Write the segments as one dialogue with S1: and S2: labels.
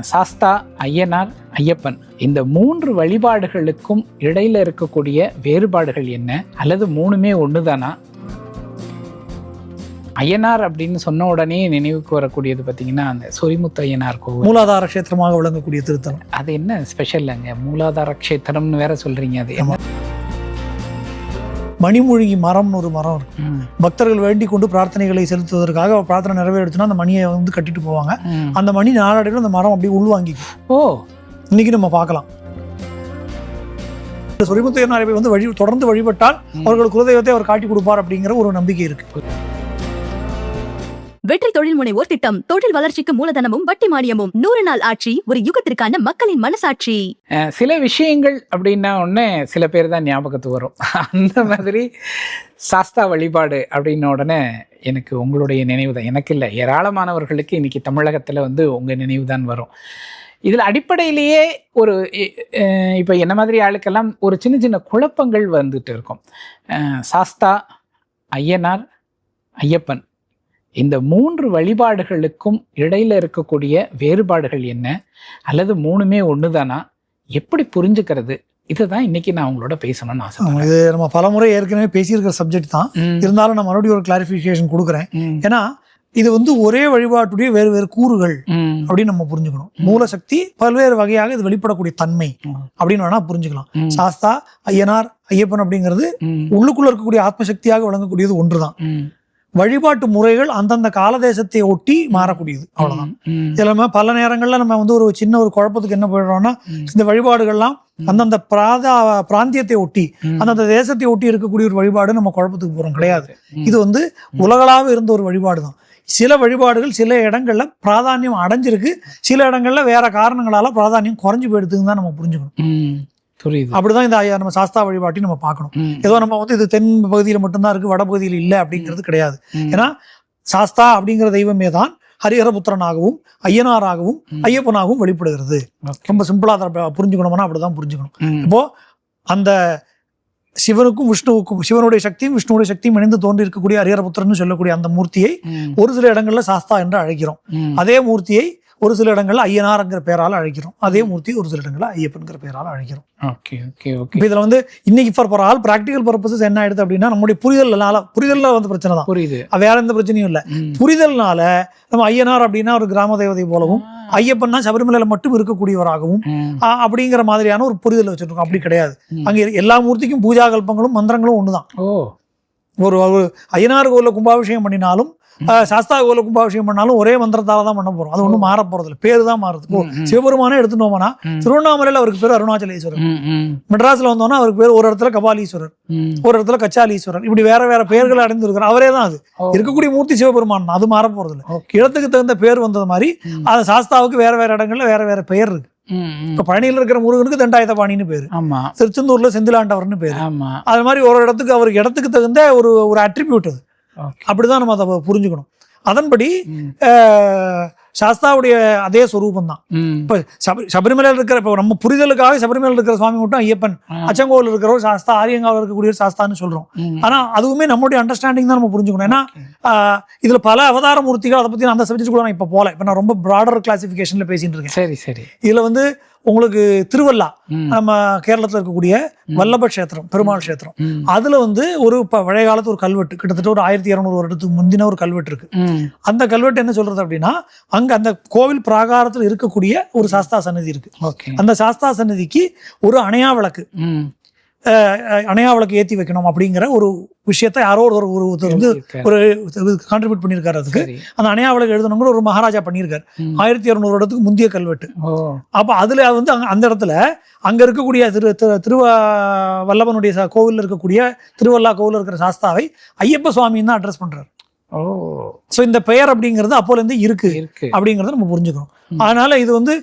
S1: சாஸ்தா, ஐயனார், ஐயப்பன் இந்த 3 வழிபாடுகளுக்கும் இடையில இருக்கக்கூடிய வேறுபாடுகள் என்ன, அல்லது 3மே ஒண்ணுதானா? ஐயனார் அப்படின்னு சொன்ன உடனே நினைவுக்கு வரக்கூடியது பார்த்தீங்கன்னா அந்த சொரிமுத்து ஐயனார் கோவில்,
S2: மூலாதார கஷேத்திரமாக விளங்கக்கூடிய திருத்தலம்.
S1: அது என்ன ஸ்பெஷல் அங்க? மூலாதார கஷேத்திரம்னு வேற சொல்றீங்க. அது என்ன?
S2: மணிமூழ்கி மரம்னு ஒரு மரம் இருக்கு. பக்தர்கள் வேண்டிக் கொண்டு பிரார்த்தனைகளை செலுத்துவதற்காக பிரார்த்தனை நிறைவேறுச்சுன்னா அந்த மணியை வந்து கட்டிட்டு போவாங்க. அந்த மணி நாளடைவில் அந்த மரம் அப்படியே உள்வாங்கிக்கும்.
S1: ஓ,
S2: இன்னைக்கு நம்ம பார்க்கலாம். சொரிமுத்து ஐயனாரை வந்து தொடர்ந்து வழிபட்டால் அவர்கள் குலதெய்வத்தை அவர் காட்டி கொடுப்பார் அப்படிங்கிற ஒரு நம்பிக்கை இருக்கு.
S3: வெற்றி தொழில் முனைவோர் திட்டம், தொழில் வளர்ச்சிக்கு மூலதனமும் வட்டி மானியமும், 100 நாள் ஆட்சி, ஒரு யுகத்திற்கான மக்களின் மனசாட்சி.
S1: சில விஷயங்கள் அப்படின்னா ஒன்று சில பேர் தான் ஞாபகத்துக்கு வரும். அந்த மாதிரி சாஸ்தா வழிபாடு அப்படின்ன உடனே எனக்கு உங்களுடைய நினைவு தான், எனக்கு இல்லை ஏராளமானவர்களுக்கு இன்னைக்கு தமிழகத்தில் வந்து உங்கள் நினைவு தான் வரும். இதில் அடிப்படையிலேயே ஒரு இப்போ என்ன மாதிரி ஆளுக்கெல்லாம் ஒரு சின்ன சின்ன குழப்பங்கள் வந்துட்டு இருக்கும். சாஸ்தா, ஐயனார், ஐயப்பன் இந்த 3 வழிபாடுகளுக்கும் இடையில இருக்கக்கூடிய வேறுபாடுகள் என்ன, அல்லது 3மே ஒண்ணுதானா, எப்படி புரிஞ்சுக்கிறது? இதுதான் இன்னைக்கு நான் உங்களோட பேசணும்னு ஆசைப்படுறேன்.
S2: இது நம்ம பலமுறை ஏற்கனவே பேசியிருக்கிற சப்ஜெக்ட் தான். இருந்தாலும் நான் மறுபடியும் ஒரு கிளாரிஃபிகேஷன் கொடுக்குறேன். ஏன்னா இது வந்து ஒரே வழிபாட்டுடைய வேறு வேறு கூறுகள் அப்படின்னு நம்ம புரிஞ்சுக்கணும். மூலசக்தி பல்வேறு வகையாக இது வெளிப்படக்கூடிய தன்மை அப்படின்னு வேணா புரிஞ்சுக்கலாம். சாஸ்தா, ஐயனார், ஐயப்பன் அப்படிங்கிறது உள்ளுக்குள்ள இருக்கக்கூடிய ஆத்மசக்தியாக விளங்கக்கூடியது ஒன்றுதான். வழிபாட்டு முறைகள் அந்தந்த காலதேசத்தை ஒட்டி மாறக்கூடியது, அவ்வளவுதான். இதுல பல நேரங்கள்ல நம்ம வந்து ஒரு சின்ன ஒரு குழப்பத்துக்கு என்ன போயிடுறோம்னா, இந்த வழிபாடுகள்லாம் அந்தந்த பிராந்தியத்தை ஒட்டி அந்தந்த தேசத்தை ஒட்டி இருக்கக்கூடிய ஒரு வழிபாடு நம்ம குழப்பத்துக்கு போறோம் கிடையாது. இது வந்து உலகளாக இருந்த ஒரு வழிபாடு தான். சில வழிபாடுகள் சில இடங்கள்ல பிராதானியம் அடைஞ்சிருக்கு, சில இடங்கள்ல வேற காரணங்களால பிராதானியம் குறைஞ்சு போயிடுதுன்னு தான் நம்ம புரிஞ்சுக்கணும். அப்படிதான் இந்த நம்ம சாஸ்தா வழிபாட்டையும் நம்ம பார்க்கணும். ஏதோ நம்ம வந்து இது தென் பகுதியில மட்டும்தான் இருக்கு, வட பகுதியில் இல்லை அப்படிங்கிறது கிடையாது. ஏன்னா சாஸ்தா அப்படிங்கிற தெய்வமே தான் ஹரிஹரபுத்திரனாகவும் ஐயனாராகவும் ஐயப்பனாகவும் வெளிப்படுகிறது. ரொம்ப சிம்பிளா அதை புரிஞ்சுக்கணும்னா அப்படிதான் புரிஞ்சுக்கணும். இப்போ அந்த சிவனுக்கும் விஷ்ணுவுக்கும், சிவனுடைய சக்தியும் விஷ்ணுடைய சக்தியும் இணைந்து தோன்றி இருக்கக்கூடிய ஹரிஹரபுத்திரன்னு சொல்லக்கூடிய அந்த மூர்த்தியை ஒரு சில இடங்கள்ல சாஸ்தா என்று அழைக்கிறோம். அதே மூர்த்தியை ஒரு சில இடங்கள்ல ஐயனார்ங்கிற பெயரால் அழைக்கிறோம். அதே மூர்த்தி ஒரு சில இடங்கள்ல ஐயப்பன்கிற பெயரால் அழைக்கிறோம். இதுல வந்து இன்னைக்கு ஃபார் ஆல் பிராக்டிகல் பர்பஸஸ் என்ன ஆயிடுது அப்படின்னா, நம்முடைய புரிதல்ல வந்து பிரச்சனை தான். புரியுது, வேற எந்த பிரச்சனையும் இல்லை. புரிதல்னால நம்ம ஐயனார் அப்படின்னா ஒரு கிராம தேவதை போலவும், ஐயப்பன்னா சபரிமலையில மட்டும் இருக்கக்கூடியவராகவும் அப்படிங்கிற மாதிரியான ஒரு புரிதல் வச்சிருக்கோம். அப்படி கிடையாது. அங்க எல்லா மூர்த்திக்கும் பூஜா கல்பங்களும் மந்திரங்களும் ஒண்ணுதான். ஒரு ஐயனார் கோவில கும்பாபிஷேகம் பண்ணினாலும் சாஸ்தா கோவில கும்பாபிஷேகம் பண்ணாலும் ஒரே மந்திரத்தால தான் பண்ண போறோம். அது ஒன்றும் மாற போறது இல்லை, பேரு தான் மாறுது. இப்போ சிவபெருமானே எடுத்துட்டோம்னா திருவண்ணாமலையில அவருக்கு பேர் அருணாச்சலேஸ்வரர், மெட்ராஸ்ல வந்தோம்னா அவருக்கு பேர் ஒரு இடத்துல கபாலீஸ்வரர், ஒரு இடத்துல கச்சாலீஸ்வரர், இப்படி வேற வேற பெயர்களை அடைந்திருக்கிறார். அவரே தான் அது இருக்கக்கூடிய மூர்த்தி சிவபெருமான், அது மாற போறது இல்லை. இடத்துக்கு தகுந்த பேர் வந்தது மாதிரி அது சாஸ்தாவுக்கு வேற வேற இடங்கள்ல வேற வேற பெயர் இருக்கு. இப்ப பழனியில இருக்கிற முருகனுக்கு தண்டாயுதபாணின்னு பேரு, திருச்செந்தூர்ல செந்திலாண்டவர்னு பேரு. அது மாதிரி ஒரு இடத்துக்கு அவருக்கு இடத்துக்கு தகுந்த ஒரு அட்ரிபியூட் அது. அப்படிதான் நம்ம அதை புரிஞ்சுக்கணும். அதன்படி சாஸ்தாவுடைய அதே சொரூபம் தான். இப்ப சபரிமலையில் இருக்கிற, இப்ப நம்ம புரிதலுக்காக சபரிமலையில் இருக்கிற சுவாமி மட்டும் ஐயப்பன், அச்சங்கோவில் இருக்கிறவர் சாஸ்தா, ஆரியங்காவில் இருக்கக்கூடிய சாஸ்தான்னு சொல்றோம். ஆனா அதுவுமே நம்மளுடைய அண்டர்ஸ்டாண்டிங் தான் நம்ம புரிஞ்சுக்கணும். ஏன்னா இதுல பல அவதார மூர்த்திகள், அதை பத்தி அந்த சப்ஜெக்ட் கூட நான் இப்ப போல, இப்ப நான் ரொம்ப பிராடர் கிளாசிபிகேஷன்ல பேசிட்டு இருக்கேன்.
S1: சரி சரி.
S2: இதுல வந்து உங்களுக்கு திருவல்லா, நம்ம கேரளத்துல இருக்கக்கூடிய வல்லப கஷேத்திரம், பெருமாள் கஷேத்திரம், அதுல வந்து ஒரு பழைய காலத்து ஒரு கல்வெட்டு, கிட்டத்தட்ட ஒரு 1200 வருடத்துக்கு முந்தின ஒரு கல்வெட்டு இருக்கு. அந்த கல்வெட்டு என்ன சொல்றது அப்படின்னா, அங்க அந்த கோவில் பிராகாரத்தில் இருக்கக்கூடிய ஒரு சாஸ்தா சன்னதி இருக்கு. அந்த சாஸ்தா சன்னதிக்கு ஒரு அணையா விளக்கு ஏத்தி வைக்கணும் அப்படிங்கிற ஒரு விஷயத்தை யாரோ ஒருத்தர் வந்து ஒரு கான்ட்ரிபியூட் பண்ணியிருக்காரு. அதுக்கு அந்த அணையா விளக்கு எழுதணுங்கிற ஒரு மகாராஜா பண்ணியிருக்காரு. 1200 வருடத்துக்கு முந்தைய கல்வெட்டு. அப்ப அதுல வந்து அந்த இடத்துல அங்க இருக்கக்கூடிய வல்லபனுடைய கோவில் இருக்கக்கூடிய திருவல்லா கோவில் இருக்கிற சாஸ்தாவை ஐயப்ப சுவாமின்னு தான் அட்ரஸ் பண்றாரு. சோ இந்த பெயர் அப்படிங்கிறது அப்போல இருந்து இருக்கு அப்படிங்கறத நம்ம புரிஞ்சுக்கணும். அதனால இது வந்து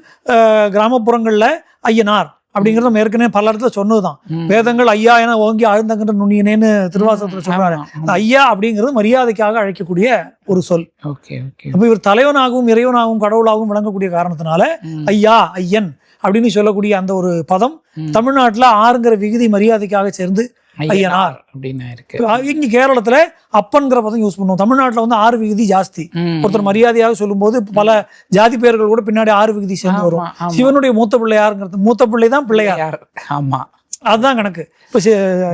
S2: கிராமப்புறங்கள்ல ஐயனார் அப்படிங்கறத நம்ம ஏற்கனவே பல இடத்துல சொன்னதுதான். வேதங்கள் ஐயா என ஓங்கி ஆழ்ந்தங்கிற நுண்ணியனேன்னு திருவாசகத்துல சொல்றாரு. ஐயா அப்படிங்கிறது மரியாதைக்காக அழைக்கக்கூடிய ஒரு சொல். அப்ப இவர் தலைவனாகவும் இறைவனாகவும் கடவுளாகவும் விளங்கக்கூடிய காரணத்தினால ஐயா, ஐயன் அப்படின்னு சொல்லக்கூடிய அந்த ஒரு பதம் தமிழ்நாட்டுல 6ங்கிற விகுதி மரியாதைக்காக சேர்ந்து ஐயனார்
S1: அப்படின்னு இருக்கு.
S2: இங்க கேரளத்துல அப்பன்கிற பதம் யூஸ் பண்ணுவோம். தமிழ்நாட்டுல வந்து 6 விகுதி ஜாஸ்தி. ஒருத்தர் மரியாதையாக சொல்லும் போது பல ஜாதி பெயர்கள் கூட பின்னாடி 6 விகுதி சேர்ந்து வரும். சிவனுடைய மூத்த பிள்ளையாருங்கிறது, மூத்த பிள்ளை தான் பிள்ளையார்.
S1: ஆமா,
S2: அதுதான் கணக்கு. இப்ப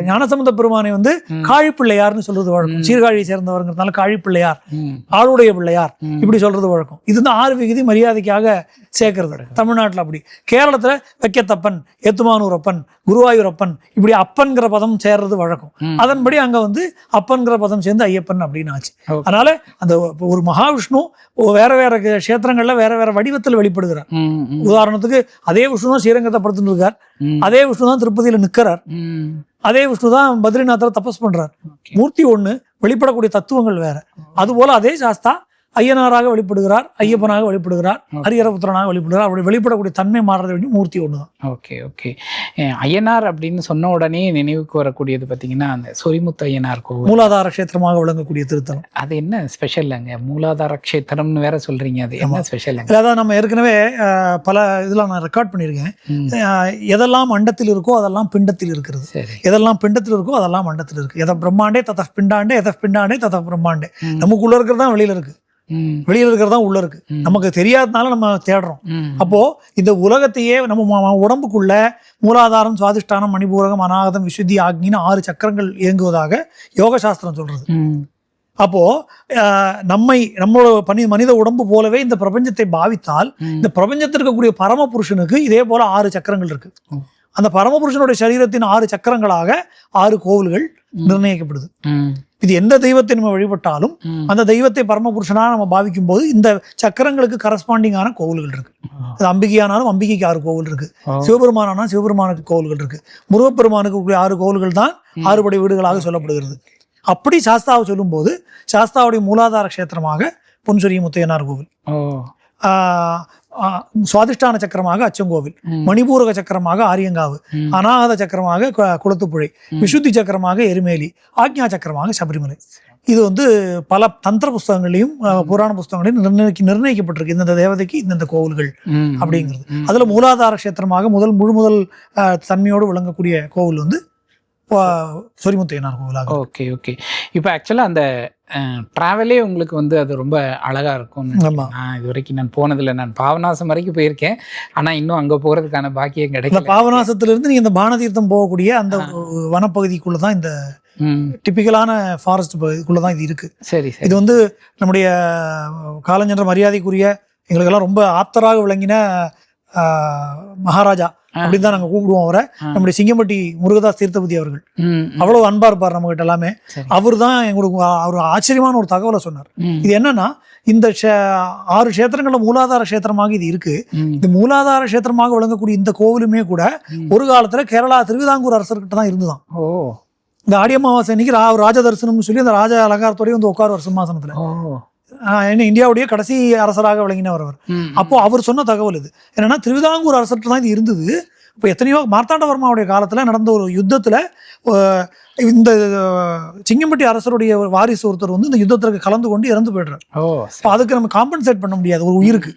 S2: ஞானசம்பந்த பெருமானை வந்து காழிப்பிள்ளையார்னு சொல்றது வழக்கம். சீர்காழியை சேர்ந்தவர்ங்கிறதுனால காழிப்பிள்ளையார், ஆளுடைய பிள்ளையார் இப்படி சொல்றது வழக்கம். இது வந்து 6 விகுதி மரியாதைக்காக சேர்க்கறது தமிழ்நாட்டுல. அப்படி கேரளத்துல வைக்கத்தப்பன், ஏத்துமானூரப்பன், குருவாயூரப்பன் இப்படி அப்பன்கிற பதம் சேர்றது வழக்கம். அதன்படி அங்க வந்து அப்பன்கிற பதம் சேர்ந்து ஐயப்பன் அப்படின்னு ஆச்சு. அதனால அந்த ஒரு மகாவிஷ்ணு வேற வேற கஷேத்திரங்கள்ல வேற வேற வடிவத்தில் வெளிப்படுகிறார். உதாரணத்துக்கு அதே விஷ்ணு தான் ஸ்ரீரங்கத்தை படுத்துட்டு இருக்கார், அதே விஷ்ணு தான் திருப்பதியில நிக்கிறார், அதே விஷ்ணு தான் பத்ரிநாத்தில் தபஸ் பண்றார். மூர்த்தி ஒண்ணு, வெளிப்படக்கூடிய தத்துவங்கள் வேற. அதுபோல அதே சாஸ்தா ஐயனாராக வெளிப்படுகிறார், ஐயப்பனாக வெளிப்படுகிறார், ஹரிஹரபுத்திரனாக வெளிப்படுகிறார். அப்படி வெளிப்படக்கூடிய தன்மை மாறுறது வேண்டிய மூர்த்தி ஒண்ணுதான்.
S1: Okay okay. ஐயனார் அப்படின்னு சொன்ன உடனே நினைவுக்கு வரக்கூடியது பார்த்தீங்கன்னா அந்த சொரிமுத்து ஐயனார் கோவில்,
S2: மூலாதார கஷேத்திரமாக விளங்கக்கூடிய திருத்தலம்.
S1: அது என்ன ஸ்பெஷல் அங்க? மூலாதார கஷேத்திரம்னு வேற சொல்றீங்க, அது என்ன ஸ்பெஷல்?
S2: அதான் நம்ம ஏற்கனவே பல இதெல்லாம் நான் ரெக்கார்ட் பண்ணியிருக்கேன். எதெல்லாம் அண்டத்தில் இருக்கோ அதெல்லாம் பிண்டத்தில் இருக்கிறது, எதெல்லாம் பிண்டத்தில் இருக்கோ அதெல்லாம் அண்டத்தில் இருக்கு. எத பிரம்மாண்டே தத பிண்டாண்டே, எத பிண்டாண்டே தத பிரம்மாண்டே. நமக்குள்ள இருக்கிறது தான் வெளியில இருக்கு, வெளியில இருக்கிறது தான் உள்ள இருக்கு. நமக்கு தெரியாதனால நம்ம தேடுறோம். அப்போ இந்த உலகத்தையே நம்ம உடம்புக்குள்ள மூலாதாரம், சுவாதிஷ்டானம், மணிபூரகம், அநாகதம், விசுத்தி, ஆக்னின்னு 6 சக்கரங்கள் இயங்குவதாக யோக சாஸ்திரம் சொல்றது. அப்போ நம்மளோட மனித உடம்பு போலவே இந்த பிரபஞ்சத்தை பாவித்தால் இந்த பிரபஞ்சத்தில் இருக்கக்கூடிய பரமபுருஷனுக்கு இதே போல 6 சக்கரங்கள் இருக்கு. அந்த பரமபுருஷனுடைய சரீரத்தின் 6 சக்கரங்களாக 6 கோவில்கள் நிர்ணயிக்கப்படுது. இது எந்த தெய்வத்தை நம்ம வழிபட்டாலும் அந்த தெய்வத்தை பரமபுருஷனா நம்ம பாவிக்கும் போது இந்த சக்கரங்களுக்கு கரஸ்பாண்டிங்கான கோவில்கள் இருக்கு. அது அம்பிகையானாலும் அம்பிகைக்கு 6 கோவில் இருக்கு, சிவபெருமானானா சிவபெருமானுக்கு கோவில்கள் இருக்கு, முருகப்பெருமானுக்கு 6 கோவில்கள் தான் 6 படை வீடுகளாக சொல்லப்படுகிறது. அப்படி சாஸ்தாவை சொல்லும் போது சாஸ்தாவுடைய மூலாதார கஷேத்திரமாக பொன்சொரிய முத்தையனார் கோவில், சுவாதிஷ்டான சக்கரமாக அச்சங்கோவில், மணிபூரக சக்கரமாக ஆரியங்காவு, அநாகத சக்கரமாக குளத்துப்புழை, விசுத்தி சக்கரமாக எருமேலி, ஆக்ஞா சக்கரமாக சபரிமலை. இது வந்து பல தந்திர புஸ்தகங்களையும் புராண புஸ்தகங்களையும் நிர்ணயிக்கப்பட்டிருக்கு இந்த தேவதைக்கு இந்த கோவில்கள் அப்படிங்கிறது. அதுல மூலாதார கஷேத்திரமாக முழுமுதல் தன்மையோடு விளங்கக்கூடிய கோவில் வந்து சொரிமுத்தையனார் கோவிலாக.
S1: Okay okay. இப்போ ஆக்சுவலாக அந்த ட்ராவலே உங்களுக்கு வந்து அது ரொம்ப அழகா இருக்கும். இது வரைக்கும் நான் போனதில்லை, நான் பாவநாசம் வரைக்கும் போயிருக்கேன், ஆனா இன்னும் அங்க போறதுக்கான பாக்கியம் கிடைக்கல.
S2: பாவநாசத்துல இருந்து நீங்க இந்த பானதீர்த்தம் போகக்கூடிய அந்த வனப்பகுதிக்குள்ளதான் இந்த டிபிக்கலான ஃபாரஸ்ட் பகுதிக்குள்ளதான் இது இருக்கு.
S1: சரி,
S2: இது வந்து நம்முடைய காலஞ்சென்ற மரியாதைக்குரிய எங்களுக்கெல்லாம் ரொம்ப ஆப்தராக விளங்கின மகாராஜா அப்படின்னு தான் நாங்க கூப்பிடுவோம் அவரை. நம்முடைய சிங்கம்பட்டி முருகதாஸ் தீர்த்தபதி அவர்கள் அவ்வளவு அன்பா இருப்பார் நம்ம கிட்ட எல்லாமே. அவர் தான் எங்களுக்கு ஒரு ஆச்சரியமான ஒரு தகவலை சொன்னார். இது என்னன்னா, இந்த 6 கஷேத்திரங்கள்ல மூலாதார கஷேத்திரமாக இது இருக்கு. இந்த மூலாதார கஷேத்திரமாக விளங்கக்கூடிய இந்த கோவிலுமே கூட ஒரு காலத்துல கேரளா திருவிதாங்கூர் அரசர்கிட்ட தான் இருந்துதான். இந்த ஆடி அமாவாசை அன்னைக்கு ராஜ தரிசனம்னு சொல்லி அந்த ராஜ அலங்காரத்தோடய வந்து உட்காருவார் சிம்மாசனத்துல. இந்தியாவுடைய கடைசி அரசராக விளங்கினவர் அவர். அப்போ அவர் சொன்ன தகவல் இது என்னன்னா, திருவிதாங்கூர் அரசர்கிட்ட தான் இது இருந்தது. இப்போ எத்தனையோ மார்த்தாண்டவர்மாவுடைய காலத்துல நடந்த ஒரு யுத்தத்துல இந்த சிங்கம்பட்டி அரசருடைய வாரிசு ஒருத்தர் வந்து இந்த யுத்தத்திற்கு கலந்து கொண்டு இறந்து போயிடுறாரு. அதுக்கு நம்ம காம்பன்சேட் பண்ண முடியாது ஒரு உயிருக்கு.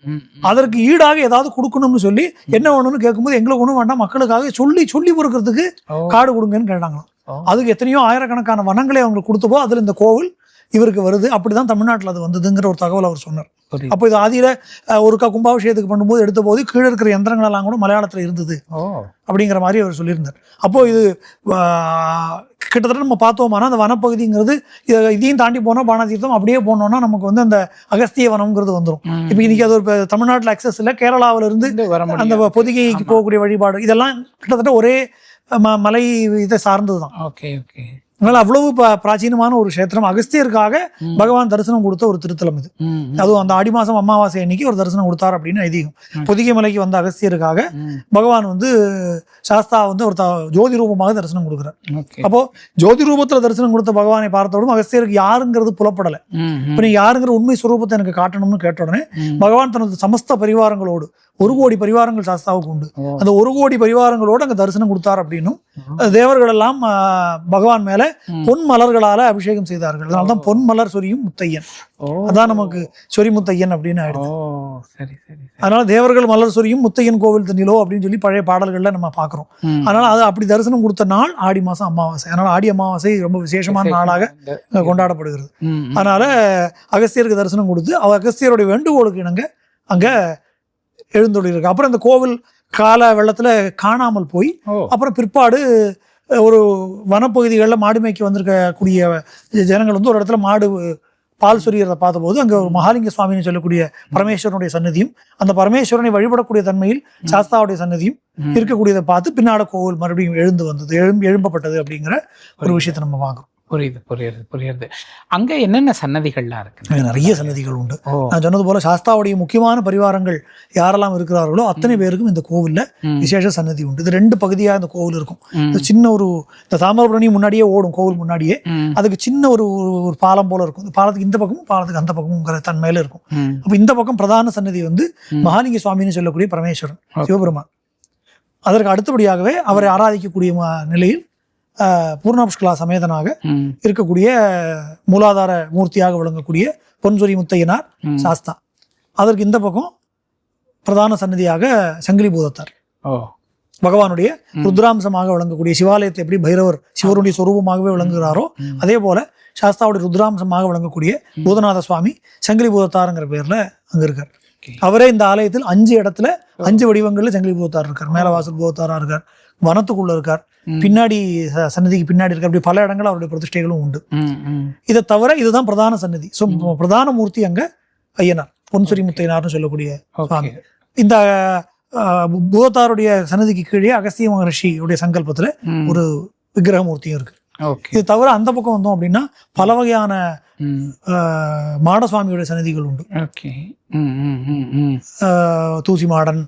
S2: அதற்கு ஈடாக ஏதாவது கொடுக்கணும்னு சொல்லி என்ன வேணும்னு கேட்கும்போது எங்களுக்கு ஒன்றும் வேண்டாம், மக்களுக்காக சொல்லி பொறுக்கிறதுக்கு காடு கொடுங்கன்னு கேட்டாங்களாம். அதுக்கு எத்தனையோ ஆயிரக்கணக்கான வனங்களை அவங்களுக்கு கொடுத்தப்போ அதுல இந்த கோவில் இவருக்கு வருது. அப்படிதான் தமிழ்நாட்டில் அது வந்ததுங்கிற ஒரு தகவல் அவர் சொன்னார். அப்போ இது ஆதியில ஒருக்கா கும்பாபிஷேகத்துக்கு பண்ணும்போது எடுத்த போது கீழே இருக்கிற யந்திரங்கள் எல்லாம் கூட மலையாளத்துல இருந்தது அப்படிங்கிற மாதிரி அவர் சொல்லியிருந்தார். அப்போ இது கிட்டத்தட்ட நம்ம பார்த்தோம்னா அந்த வனப்பகுதிங்கிறது இதையும் தாண்டி போனோம் பானதீர்த்தம் அப்படியே போனோம்னா நமக்கு வந்து அந்த அகஸ்திய வனம்ங்கிறது வந்துடும். இப்போ இன்னைக்கு அது ஒரு தமிழ்நாட்டில் அக்சஸ் இல்லை, கேரளாவில இருந்து அந்த பொதிகைக்கு போகக்கூடிய வழிபாடு இதெல்லாம் கிட்டத்தட்ட ஒரே மலை இதை சார்ந்ததுதான்.
S1: Okay okay.
S2: அதனால அவ்வளவு பிராச்சீனமான ஒரு கஷேத்திரம். அகஸ்தியருக்காக பகவான் தரிசனம் கொடுத்த ஒரு திருத்தலம் இது. அதுவும் அந்த ஆடி மாசம் அமாவாசை அன்னைக்கு ஒரு தரிசனம் கொடுத்தார் அப்படின்னு ஐதீகம். பொதிகை மலைக்கு வந்த அகஸ்தியருக்காக பகவான் வந்து சாஸ்தா வந்து ஒரு ஜோதி ரூபமாக தரிசனம் கொடுக்குறார். அப்போ ஜோதி ரூபத்துல தரிசனம் கொடுத்த பகவானை பார்த்தோடும் அகஸ்தியருக்கு யாருங்கிறது புலப்படலை. இப்ப நீ யாருங்கிற உண்மை சுரூபத்தை எனக்கு காட்டணும்னு கேட்ட உடனே பகவான் தனது சமஸ்த பரிவாரங்களோடு 1 கோடி பரிவாரங்கள் சாஸ்தாவுக்கு உண்டு. அந்த 1 கோடி பரிவாரங்களோடு அங்க தரிசனம் கொடுத்தார் அப்படின்னும் தேவர்கள் எல்லாம் பகவான் மேல பொன் மலர்களால அபிஷேகம் செய்தார்கள். அதனால்தான் பொன் மலர் சொரியும் முத்தையன், அதான் நமக்கு சொரி முத்தையன் அப்படின்னு ஆயிடுது. அதனால தேவர்கள் மலர் சொரியும் முத்தையன் கோவில் தண்ணிலோ அப்படின்னு சொல்லி பழைய பாடல்கள்ல நம்ம பாக்குறோம். அதனால அது அப்படி தரிசனம் கொடுத்த நாள் ஆடி மாசம் அமாவாசை. அதனால ஆடி அமாவாசை ரொம்ப விசேஷமான நாளாக கொண்டாடப்படுகிறது. அதனால அகஸ்தியருக்கு தரிசனம் கொடுத்து அகஸ்தியருடைய வேண்டுகோளுக்கு இணங்க அங்க எழுந்தொழிருக்கு. அப்புறம் இந்த கோவில் கால வெள்ளத்துல காணாமல் போய் அப்புறம் பிற்பாடு ஒரு வனப்பகுதிகளில் மாடு மேய்க்க வந்திருக்கக்கூடிய ஜனங்கள் வந்து ஒரு இடத்துல மாடு பால் சொரியறதை பார்த்தபோது அங்க ஒரு மகாலிங்க சுவாமின்னு சொல்லக்கூடிய பரமேஸ்வரனுடைய சன்னதியும் அந்த பரமேஸ்வரனை வழிபடக்கூடிய தன்மையில் சாஸ்தாவுடைய சன்னதியும் இருக்கக்கூடியதை பார்த்து பின்னாட கோவில் மறுபடியும் எழுந்து வந்தது, எழும்பப்பட்டது அப்படிங்கிற ஒரு விஷயத்தை நம்ம பார்க்கிறோம்.
S1: புரியுது. அங்க என்னென்ன சன்னதிகள்லாம் இருக்கு?
S2: நிறைய சன்னதிகள் உண்டு. நான் சொன்னது போல சாஸ்தாவுடைய முக்கியமான பரிவாரங்கள் யாரெல்லாம் இருக்கிறார்களோ அத்தனை பேருக்கும் இந்த கோவில்ல விசேஷ சன்னதி உண்டு. இது 2 பகுதியா இந்த கோவில் இருக்கும். சின்ன ஒரு இந்த தாமிரபரணி முன்னாடியே ஓடும் கோவில் முன்னாடியே, அதுக்கு சின்ன ஒரு பாலம் போல இருக்கும். இந்த பாலத்துக்கு இந்த பக்கமும் பாலத்துக்கு அந்த பக்கமுங்கிற தன்மையில இருக்கும். அப்ப இந்த பக்கம் பிரதான சன்னதி வந்து மகாலிங்க சுவாமின்னு சொல்லக்கூடிய பரமேஸ்வரன் சிவபெருமான். அதற்கு அடுத்தபடியாகவே அவரை ஆராதிக்கக்கூடிய நிலையில் பூர்ணாபுஷ்கலா சமேதனாக இருக்கக்கூடிய மூலாதார மூர்த்தியாக விளங்கக்கூடிய பொன்சொரி முத்தையனார் சாஸ்தா. அதற்கு இந்த பக்கம் பிரதான சன்னதியாக சங்கிலி பூதத்தார் பகவானுடைய ருத்ராம்சமாக விளங்கக்கூடிய சிவாலயத்தை எப்படி பைரவர் சிவருடைய சொரூபமாகவே விளங்குகிறாரோ அதே போல சாஸ்தாவுடைய ருத்ராம்சமாக விளங்கக்கூடிய பூதநாத சுவாமி சங்கிலி பூதத்தாருங்கிற பேர்ல அங்க இருக்கார். அவரே இந்த ஆலயத்தில் 5 இடத்துல 5 வடிவங்கள்ல சங்கிலி பூதத்தார் இருக்கார். மேலவாசல் பூதத்தாரா இருக்கார், வனத்துக்குள்ள இருக்கார், பின்னாடி சன்னதிக்கு பின்னாடி இருக்கார். அப்படி பல இடங்கள் அவருடைய பிரதிஷ்டைகளும் உண்டு. இதை தவிர இதுதான் பிரதான சன்னதி. ஸோ பிரதான மூர்த்தி அங்க ஐயனார், பொன்சொரி முத்தையனார்னு சொல்லக்கூடிய சுவாமி. இந்த பூதத்தாருடைய சன்னதிக்கு கீழே அகஸ்திய மகரிஷியுடைய சங்கல்பத்துல ஒரு விக்கிரகமூர்த்தியும் இருக்கு. இது தவிர அந்த பக்கம் வந்தோம் அப்படின்னா பல வகையான மாடசுவாமியுடைய சன்னதிகள் உண்டு. தூசி மாடன்,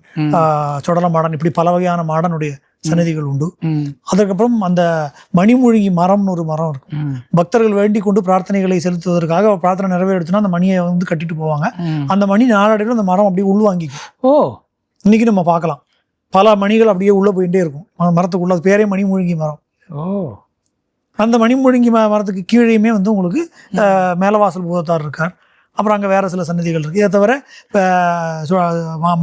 S2: சொடல மாடன், இப்படி பல வகையான மாடனுடைய சன்னதிகள் உண்டு. அதுக்கப்புறம் அந்த மணிமூழ்கி மரம்னு ஒரு மரம் இருக்கு. பக்தர்கள் வேண்டிக் கொண்டு பிரார்த்தனைகளை செலுத்துவதற்காக பிரார்த்தனை நிறைவேறிச்சுன்னா அந்த மணியை வந்து கட்டிட்டு போவாங்க. அந்த மணி நாளடைவில் அந்த மரம் அப்படியே உள்வாங்கிக்கும். இன்னைக்கு நம்ம பார்க்கலாம் பல மணிகள் அப்படியே உள்ள போயிட்டே இருக்கும் மரத்துக்குள்ள. அது பேரே மணிமூழ்கி மரம். அந்த மணிமுழுங்கி மரத்துக்கு கீழேயுமே வந்து உங்களுக்கு மேலவாசல் பூதத்தார் இருக்கார். அப்புறம் அங்கே வேற சில சன்னதிகள் இருக்கு. இதை தவிர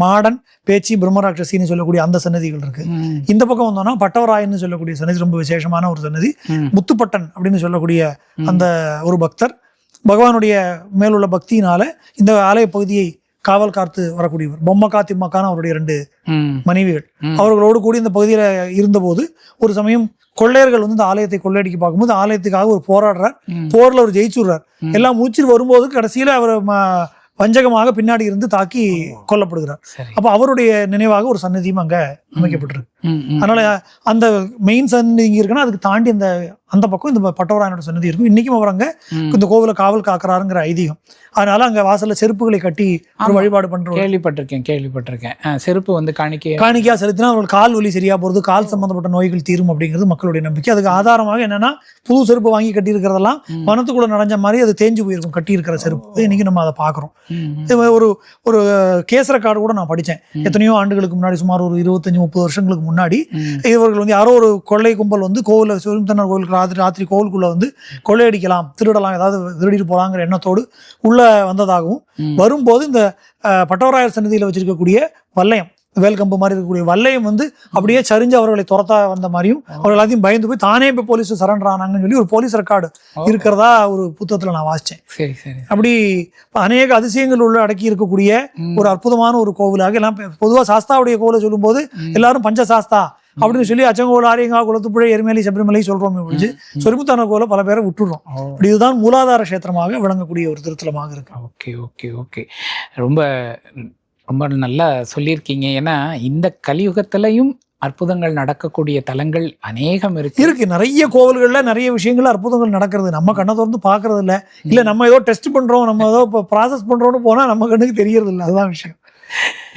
S2: மாடன், பேச்சி, பிரம்மராட்சசின்னு சொல்லக்கூடிய அந்த சன்னதிகள் இருக்கு. இந்த பக்கம் வந்தோம்னா பட்டவராயன்னு சொல்லக்கூடிய சன்னதி ரொம்ப விசேஷமான ஒரு சன்னதி. முத்துப்பட்டன் அப்படின்னு சொல்லக்கூடிய அந்த ஒரு பக்தர் பகவானுடைய மேலுள்ள பக்தியினால இந்த ஆலய பகுதியை காவல் காத்து வரக்கூடியவர். பொம்மக்கா திம்மக்கான அவருடைய 2 மனைவிகள். அவர்களோடு கூடி இந்த பகுதியில இருந்தபோது ஒரு சமயம் கொள்ளையர்கள் வந்து இந்த ஆலயத்தை கொள்ளையடிக்க பார்க்கும்போது ஆலயத்துக்காக ஒரு போராடுறார். போர்ல அவர் ஜெயிச்சுடுறார். எல்லாம் முடிச்சுட்டு வரும்போது கடைசியில அவர் வஞ்சகமாக பின்னாடி இருந்து தாக்கி கொல்லப்படுகிறார். அப்ப அவருடைய நினைவாக ஒரு சன்னதியும் அங்க அமைக்கப்பட்டிருக்கு. அதனால அந்த மெயின் சன்னதி இங்க இருக்குன்னா அதுக்கு தாண்டி அந்த பக்கம் இந்த பட்டவராயனோட சன்னதி இருக்கும். இன்னைக்கும் அவர் அங்க இந்த கோவிலை காவல் காக்குறாருங்கிற ஐதீகம். அதனால அங்க வாசல்ல செருப்புகளை கட்டி ஒரு வழிபாடு பண்றோம்.
S1: கேள்விப்பட்டிருக்கேன். செருப்பு வந்து
S2: காணிக்கையா செலுத்தினா அவர்கள் கால் வலி சரியா போறது, கால் சம்பந்தப்பட்ட நோய்கள் தீரும் அப்படிங்கிறது மக்களுடைய நம்பிக்கை. அதுக்கு ஆதாரமாக என்னன்னா புது செருப்பு வாங்கி கட்டி இருக்கிறதெல்லாம் வனத்துக்குள்ள நடஞ்ச மாதிரி அது தேஞ்சு போயிருக்கும் கட்டி இருக்கிற செருப்பு. இன்னைக்கு நம்ம அதை பாக்குறோம். ஒரு கேசர கார்டு கூட நான் படித்தேன் எத்தனையோ ஆண்டுகளுக்கு முன்னாடி, சுமார் ஒரு 25-30 வருஷங்களுக்கு முன்னாடி. இவர்கள் வந்து யாரோ ஒரு கொள்ளை கும்பல் வந்து கோவில சிவத்தனர் கோவிலுக்கு ராத்திரி கோவிலுக்குள்ள வந்து கொள்ளையடிக்கலாம், திருடலாம், ஏதாவது திருடிட்டு போலாங்கிற எண்ணத்தோடு உள்ள வந்ததாகவும், வரும்போது இந்த பட்டவராயர் சன்னதியில வச்சிருக்கக்கூடிய வல்லையம், வேல்கம்பு மாதிரி இருக்கக்கூடிய வல்லையம் வந்து அப்படியே சரிஞ்சு அவர்களை துரத்தா வந்த மாதிரியும் அவர்கள் எல்லாத்தையும் பயந்து போய் தானே போய் போலீஸ் சரண்டர் ஆனாங்கன்னு சொல்லி ஒரு போலீஸ் ரெக்கார்டு இருக்கிறதா ஒரு புத்தகத்துல நான் வாசிச்சேன். அப்படி அநேக அதிசயங்கள் உள்ள அடக்கி இருக்கக்கூடிய ஒரு அற்புதமான ஒரு கோவிலாக எல்லாம். பொதுவா சாஸ்தாவுடைய கோவிலை சொல்லும் போது எல்லாரும் பஞ்சசாஸ்தா அப்படின்னு சொல்லி அச்சங்கோல், ஆரியங்கா, குளத்துப்புழை, எருமேலி, சபரிமலை சொல்றோமே ஒழிஞ்சு சொரிமுத்தான கோவில பல பேரை விட்டுடுறோம். அப்படி இதுதான் மூலாதார கஷேத்திரமாக விளங்கக்கூடிய ஒரு திருத்தலமாக இருக்கு.
S1: ஓகே. ரொம்ப ரொம்ப நல்லா சொல்லியிருக்கீங்க. ஏன்னா இந்த கலியுகத்திலையும் அற்புதங்கள் நடக்கக்கூடிய தலங்கள் அநேகம் இருக்கு.
S2: நிறைய கோவில்கள்ல நிறைய விஷயங்கள்ல அற்புதங்கள் நடக்கிறது. நம்ம கண்ணை திறந்து பாக்குறது இல்ல நம்ம ஏதோ டெஸ்ட் பண்றோம், நம்ம ஏதோ ப்ராசஸ் பண்றோம்னு போனா நம்ம கண்ணுக்கு தெரியறது இல்லை. அதுதான் விஷயம்.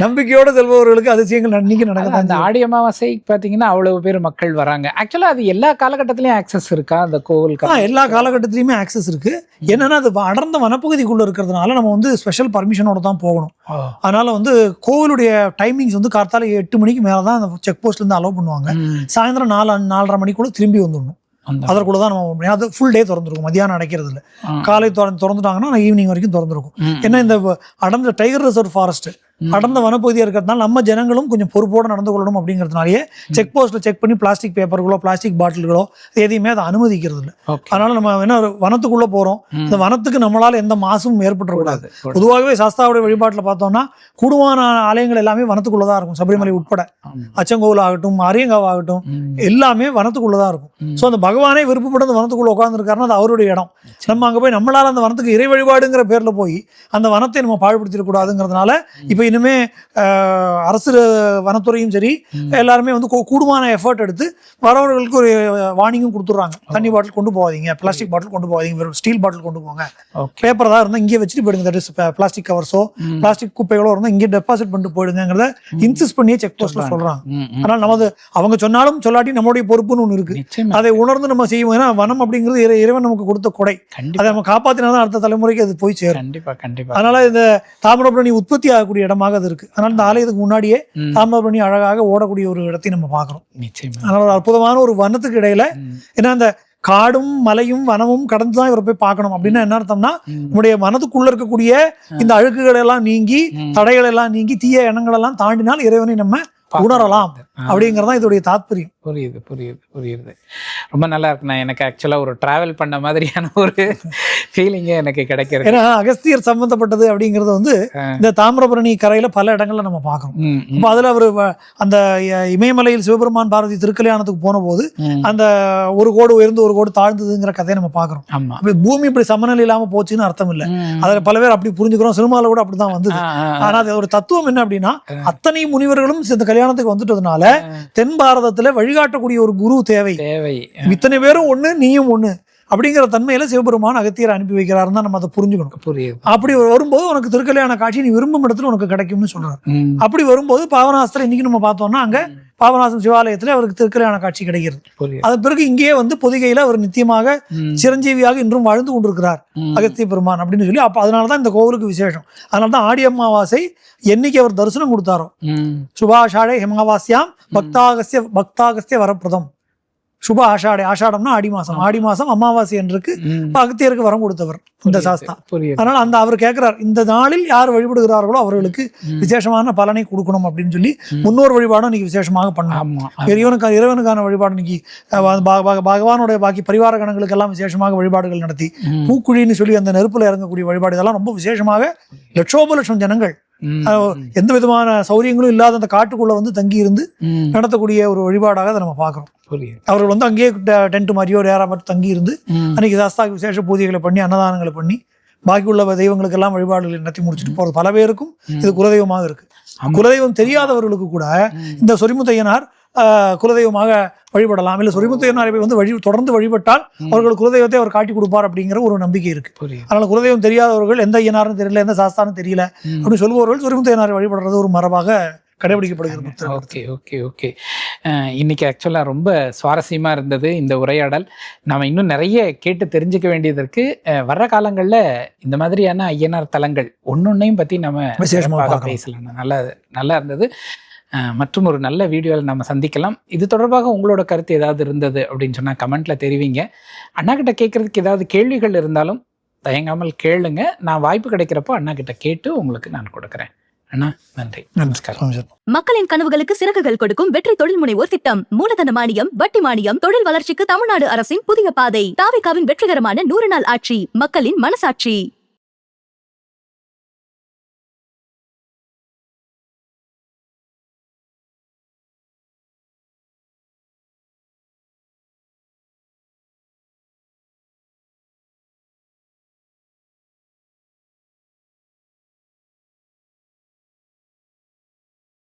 S2: நம்பிக்கையோட செல்பவர்களுக்கு அதிசயங்கள் அன்னைக்கு நடக்குது.
S1: அந்த ஆடி அமாவாசை பார்த்தீங்கன்னா அவ்வளவு பேர் மக்கள் வராங்க. ஆக்சுவலாக அது எல்லா காலகட்டத்திலையும் ஆக்சஸ் இருக்கா அந்த கோவிலுக்கு?
S2: எல்லா காலகட்டத்திலையுமே ஆக்சஸ் இருக்கு. என்னன்னா அது அடர்ந்த வனப்பகுதிக்குள்ள இருக்கிறதுனால நம்ம வந்து ஸ்பெஷல் பர்மிஷனோட தான் போகணும். அதனால வந்து கோவிலுடைய டைமிங்ஸ் வந்து கார்த்தால 8 மணிக்கு மேலே தான் அந்த செக் போஸ்ட்ல இருந்து அலோவ் பண்ணுவாங்க. சாயந்தரம் 4-4:30 மணிக்குள்ள திரும்பி வந்துடணும். அதற்குள்ள தான் நம்ம அது ஃபுல் டே திறந்துருக்கும். மதியானம் அடைக்கிறது இல்லை. காலை திறந்துட்டாங்கன்னா ஈவினிங் வரைக்கும் திறந்துருக்கும். ஏன்னா இந்த அடர்ந்த டைகர் ரிசர்வ் ஃபாரஸ்ட் அடர்ந்த வனப்பகுதியாக இருக்கிறதுனால நம்ம ஜனங்களும் கொஞ்சம் பொறுப்போடு நடந்து கொள்ளணும் அப்படிங்கிறதுனாலேயே செக் போஸ்ட்ல செக் பண்ணி பிளாஸ்டிக் பேப்பர்களோ பிளாஸ்டிக் பாட்டில்களோ எதையுமே அதை அனுமதிக்கிறது இல்லை. அதனால நம்ம என்ன வனத்துக்குள்ள போறோம், இந்த வனத்துக்கு நம்மளால எந்த மாசும் ஏற்பட்டுறக்கூடாது. பொதுவாகவே சாஸ்தாவுடைய வழிபாட்டில் பார்த்தோம்னா கூடுமான ஆலயங்கள் எல்லாமே வனத்துக்குள்ளதான் இருக்கும். சபரிமலை உட்பட அச்சங்கோவில் ஆகட்டும், அரியங்காவ் ஆகட்டும், எல்லாமே வனத்துக்குள்ளதான் இருக்கும். ஸோ அந்த பகவானே விருப்பப்பட்டு அந்த வனத்துக்குள்ள உட்காந்துருக்காருன்னா அது அவருடைய இடம். நம்ம அங்கே போய் நம்மளால அந்த வனத்துக்கு இறை வழிபாடுங்கிற பேர்ல போய் அந்த வனத்தை நம்ம பாழ்படுத்திடக்கூடாதுங்கிறதுனால இப்ப இனிமே அரசு வனத்துறையும் சரி எல்லாருமே வந்து கூடுமான எஃபர்ட் எடுத்து வரவர்களுக்கு ஒரு வார்னிங்கும் கொடுத்துட்றாங்க. தண்ணி பாட்டில் கொண்டு போகாதீங்க, பிளாஸ்டிக் பாட்டில் கொண்டு போகாதீங்க, ஸ்டீல் பாட்டில் கொண்டு போங்க, பேப்பர் தான் இருந்தால் இங்கே வச்சுட்டு போயிடுங்க, தட் இஸ் பிளாஸ்டிக் கவர்ஸோ பிளாஸ்டிக் குப்பைகளோ இருந்தால் இங்கே டெபாசிட் பண்ணிட்டு போயிடுங்கிறத இன்சிஸ்ட் பண்ணியே செக் போஸ்ட்ல சொல்றாங்க. அதனால நமது அவங்க சொன்னாலும் சொல்லாட்டி நம்மளுடைய பொறுப்புன்னு ஒன்று இருக்கு. அதை உணர்ந்து நம்ம செய்வோம். ஏன்னா வனம் அப்படிங்கிறது இறைவன் நமக்கு கொடுத்த கொடை. அதை நம்ம காப்பாத்தினாதான் அடுத்த தலைமுறைக்கு அது போய் சேரும். அதனால இந்த தாமிரபரணி உற்பத்தி ஆகக்கூடிய இடமாக அது இருக்கு. அதனால இந்த ஆலயத்துக்கு முன்னாடியே தாமிரபரணி அழகாக ஓடக்கூடிய ஒரு இடத்தை நம்ம பார்க்கிறோம். அதனால ஒரு அற்புதமான ஒரு வனத்துக்கு இடையில, ஏன்னா அந்த காடும் மலையும் வனமும் கடந்துதான் இவரை போய் பார்க்கணும் அப்படின்னா என்ன அர்த்தம்னா நம்முடைய மனதுக்குள்ள இருக்கக்கூடிய இந்த அழுக்குகள் எல்லாம் நீங்கி, தடைகள் எல்லாம் நீங்கி, தீய எண்ணங்கள் எல்லாம் தாண்டினால் இறைவனை நம்ம உணரலாம் அப்படிங்கறதான் இதோடைய தாத்பரியம்.
S1: புரியுது புரியுது புரியுது. ரொம்ப நல்லா இருக்குண்ணா. எனக்கு ஆக்சுவலா ஒரு டிராவல் பண்ண மாதிரியான ஒரு ஃபீலிங்கே எனக்கு கிடைக்கிறது.
S2: ஏன்னா அகஸ்தியர் சம்பந்தப்பட்டது அப்படிங்கறது வந்து இந்த தாமிரபரணி கரையில பல இடங்கள்ல நம்ம பார்க்கணும். அப்ப அதுல அவரு அந்த இமயமலையில் சிவபெருமான் பார்வதி திருக்கல்யாணத்துக்கு போன போது அந்த ஒரு கோடு உயர்ந்து ஒரு கோடு தாழ்ந்ததுங்கிற கதையை நம்ம பாக்குறோம். பூமி இப்படி சமநிலை இல்லாம போச்சுன்னு அர்த்தம் இல்லை. அதுல பல பேர் அப்படி புரிஞ்சுக்கிறோம். சினிமால கூட அப்படிதான் வந்தது. ஆனா அது ஒரு தத்துவம் என்ன அப்படின்னா, அத்தனை முனிவர்களும் இந்த கல்யாணத்துக்கு வந்துட்டதுனால தென் பாரதத்துல வழிகாட்டக்கூடிய ஒரு குரு தேவை. இத்தனை பேரும் ஒண்ணு, நீயும் ஒண்ணு அப்படிங்கிற தன்மையில சிவபெருமான் அகத்தியரை அனுப்பி வைக்கிறாருன்னு தான் நம்ம அதை புரிஞ்சுக்கணும். அப்படி வரும்போது உனக்கு திருக்கல்யாண காட்சி நீ விரும்பும் இடத்துல உனக்கு கிடைக்கும்னு சொல்றாரு. அப்படி வரும்போது பாவனாஸ்திரம் இன்னைக்கு நம்ம பார்த்தோம்னா அங்க பாபநாசம் சிவாலயத்துல அவருக்கு திருக்கல்யாண காட்சி கிடைக்கிறது. அதன் பிறகு இங்கேயே வந்து பொதிகையில அவர் நித்தியமாக சிரஞ்சீவியாக இன்றும் வாழ்ந்து கொண்டிருக்கிறார் அகத்திய பெருமான் அப்படின்னு சொல்லி. அப்ப அதனாலதான் இந்த கோவிலுக்கு விசேஷம். அதனாலதான் ஆடி அமாவாசை என்னைக்கு அவர் தரிசனம் கொடுத்தாரோ, சுபாஷாடே ஹிமாவாசியாம் பக்தாகஸ்திய வரப்பிரதம். சுப ஆஷாடை, ஆஷாடம்னா ஆடி மாசம், ஆடி மாசம் அமாவாசை என்றுக்கு அகத்தியருக்கு வரம் கொடுத்தவர் இந்த சாஸ்தா. அதனால அந்த அவர் கேட்கிறார், இந்த நாளில் யார் வழிபடுகிறார்களோ அவர்களுக்கு விசேஷமான பலனை கொடுக்கணும் அப்படின்னு சொல்லி முன்னோர் வழிபாடும் இன்னைக்கு விசேஷமாக பண்ணலாம். இறைவனுக்கான வழிபாடு இன்னைக்கு பகவானுடைய பாக்கி பரிவார கணங்களுக்கு எல்லாம் விசேஷமாக வழிபாடுகள் நடத்தி, பூக்குழின்னு சொல்லி அந்த நெருப்புல இறங்கக்கூடிய வழிபாடு, இதெல்லாம் ரொம்ப விசேஷமாக லட்சோப லட்சம் ஜனங்கள் எந்த விதமான சௌரியங்களும் இல்லாத அந்த காட்டுக்குள்ள வந்து தங்கி இருந்து நடத்தக்கூடிய ஒரு வழிபாடாக அதை நம்ம பார்க்கிறோம். அவர்கள் வந்து அங்கேயே டென்ட் மாதிரியோ ரேரா மட்டும் தங்கி இருந்து அன்னைக்கு சாஸ்தாக்கு விசேஷ பூஜைகளை பண்ணி அன்னதானங்களை பண்ணி பாக்கி உள்ள தெய்வங்களுக்கு எல்லாம் வழிபாடுகளை நடத்தி முடிச்சுட்டு போறது பல பேருக்கும் இது குலதெய்வமாக இருக்கு. குலதெய்வம் தெரியாதவர்களுக்கு கூட இந்த சொரிமுத்தையனார் குலதெய்வமாக வழிபடலாம். இல்ல சொரிமுத்தையனாரை வந்து தொடர்ந்து வழிபட்டால் அவர்கள் குலதெய்வத்தை அவர் காட்டி கொடுப்பார் அப்படிங்கிற ஒரு நம்பிக்கை இருக்கு. அதனால குலதெய்வம் தெரியாதவர்கள், எந்த ஐயனாரும் தெரியல, எந்த சாஸ்தானும் தெரியல அப்படின்னு சொல்லுபவர்கள் சொரிமுத்தையனாரை வழிபடுறது ஒரு மரபாக கடைபிடிக்கப்படுகிறது.
S1: Okay okay okay. இன்னைக்கு ஆக்சுவலா ரொம்ப சுவாரஸ்யமா இருந்தது இந்த உரையாடல். நாம இன்னும் நிறைய கேட்டு தெரிஞ்சுக்க வேண்டியது இருக்கு. வர்ற காலங்கள்ல இந்த மாதிரியான ஐயனார் தலங்கள் ஒன்னொன்னையும் பத்தி நம்ம விசேஷமாக பேசலாம். நல்லா இருந்தது. மற்றும் ஒரு நல்ல வீடியோவில் நம்ம சந்திக்கலாம். இது தொடர்பாக உங்களோட கருத்து ஏதாவது இருந்தது அப்படின்னு சொன்னால் கமெண்ட்டில் தெரிவிங்க. அண்ணா கிட்ட கேட்குறதுக்கு ஏதாவது கேள்விகள் இருந்தாலும் தயங்காமல் கேளுங்க. நான் வாய்ப்பு கிடைக்கிறப்போ அண்ணா கிட்ட கேட்டு உங்களுக்கு நான் கொடுக்குறேன். அண்ணா நன்றி, நமஸ்காரம்.
S3: மக்களின் கனவுகளுக்கு சிறகுகள் கொடுக்கும் வெற்றி தொழில் முனைவோர் திட்டம். மூலதன மானியம், வட்டி மானியம், தொழில் வளர்ச்சிக்கு தமிழ்நாடு அரசின் புதிய பாதை. தாவேகாவின் வெற்றிகரமான 100 நாள் ஆட்சி, மக்களின் மனசாட்சி.